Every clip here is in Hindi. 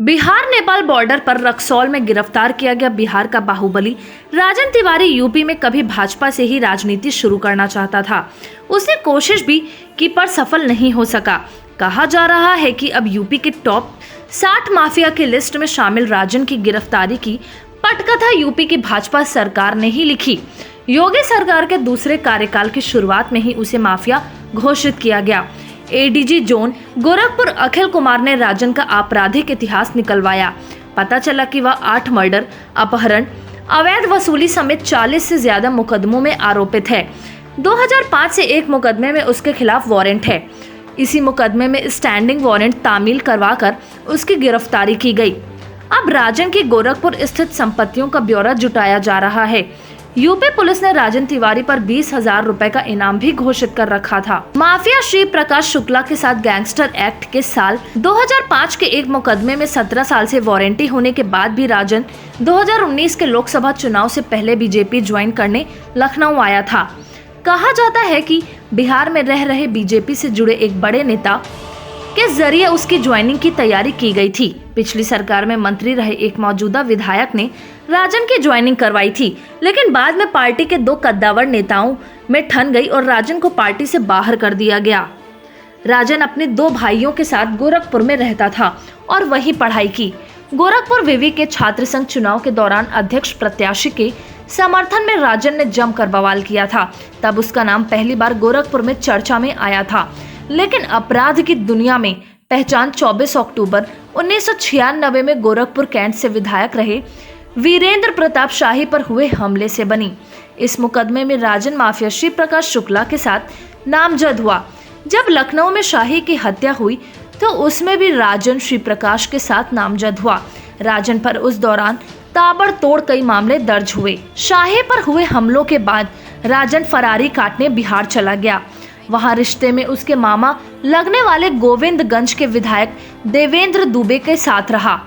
बिहार नेपाल बॉर्डर पर रक्सौल में गिरफ्तार किया गया बिहार का बाहुबली राजन तिवारी यूपी में कभी भाजपा से ही राजनीति शुरू करना चाहता था। उसने कोशिश भी की पर सफल नहीं हो सका। कहा जा रहा है कि अब यूपी के टॉप 60 माफिया की लिस्ट में शामिल राजन की गिरफ्तारी की पटकथा यूपी की भाजपा सरकार ने ही लिखी। योगी सरकार के दूसरे कार्यकाल की शुरुआत में ही उसे माफिया घोषित किया गया। एडीजी जोन गोरखपुर अखिल कुमार ने राजन का आपराधिक इतिहास निकलवाया। पता चला कि वह 8 मर्डर, अपहरण, अवैध वसूली समेत 40 से ज्यादा मुकदमों में आरोपित है। 2005 से एक मुकदमे में उसके खिलाफ वारंट है। इसी मुकदमे में स्टैंडिंग वारंट तामील करवाकर उसकी गिरफ्तारी की गई। अब राजन की गोरखपुर स्थित संपत्तियों का ब्यौरा जुटाया जा रहा है। यूपी पुलिस ने राजन तिवारी पर 20,000 रुपए का इनाम भी घोषित कर रखा था। माफिया श्री प्रकाश शुक्ला के साथ गैंगस्टर एक्ट के साल 2005 के एक मुकदमे में 17 साल से वारंटी होने के बाद भी राजन 2019 के लोकसभा चुनाव से पहले बीजेपी ज्वाइन करने लखनऊ आया था। कहा जाता है कि बिहार में रह रहे बीजेपी से जुड़े एक बड़े नेता के जरिए उसकी ज्वाइनिंग की तैयारी की गई थी। पिछली सरकार में मंत्री रहे एक मौजूदा विधायक ने राजन की ज्वाइनिंग करवाई थी, लेकिन बाद में पार्टी के 2 कद्दावर नेताओं में ठन गई और राजन को पार्टी से बाहर कर दिया गया। राजन अपने 2 भाइयों के साथ गोरखपुर में रहता था और वहीं पढ़ाई की। गोरखपुर विवि के छात्र संघ चुनाव के दौरान अध्यक्ष प्रत्याशी के समर्थन में राजन ने जमकर बवाल किया था। तब उसका नाम पहली बार गोरखपुर में चर्चा में आया था। लेकिन अपराध की दुनिया में पहचान 24 अक्टूबर 1996 में गोरखपुर कैंट से विधायक रहे वीरेंद्र प्रताप शाही पर हुए हमले से बनी। इस मुकदमे में राजन माफिया श्री प्रकाश शुक्ला के साथ नामजद हुआ। जब लखनऊ में शाही की हत्या हुई तो उसमें भी राजन श्री प्रकाश के साथ नामजद हुआ। राजन पर उस दौरान ताबड़तोड़ कई मामले दर्ज हुए। शाही पर हुए हमलों के बाद राजन फरारी काटने बिहार चला गया। वहां रिश्ते में उसके मामा लगने वाले गोविंदगंज के विधायक देवेंद्र दुबे के साथ रहा।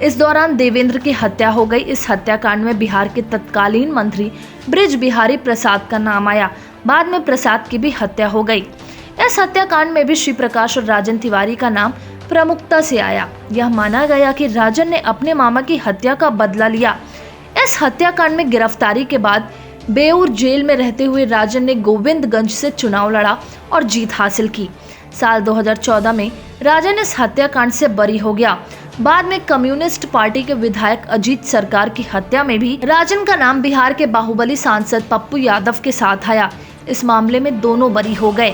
इस दौरान देवेंद्र की हत्या हो गई। इस हत्याकांड में बिहार के तत्कालीन मंत्री ब्रिज बिहारी प्रसाद का नाम आया। बाद में प्रसाद की भी हत्या हो गई। इस हत्याकांड में भी श्री प्रकाश और राजन तिवारी का नाम प्रमुखता से आया। यह माना गया कि राजन ने अपने मामा की हत्या का बदला लिया। इस हत्याकांड में गिरफ्तारी के बाद बेऊर जेल में रहते हुए राजन ने गोविंदगंज से चुनाव लड़ा और जीत हासिल की। साल 2014 में राजन इस हत्याकांड से बरी हो गया। बाद में कम्युनिस्ट पार्टी के विधायक अजीत सरकार की हत्या में भी राजन का नाम बिहार के बाहुबली सांसद पप्पू यादव के साथ आया। इस मामले में दोनों बरी हो गए।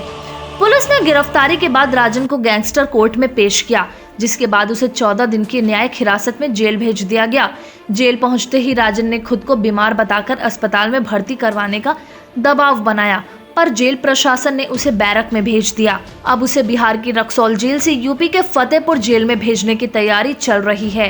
पुलिस ने गिरफ्तारी के बाद राजन को गैंगस्टर कोर्ट में पेश किया, जिसके बाद उसे 14 दिन की न्यायिक हिरासत में जेल भेज दिया गया। जेल पहुंचते ही राजन ने खुद को बीमार बताकर अस्पताल में भर्ती करवाने का दबाव बनाया, पर जेल प्रशासन ने उसे बैरक में भेज दिया। अब उसे बिहार की रक्सौल जेल से यूपी के फतेहपुर जेल में भेजने की तैयारी चल रही है।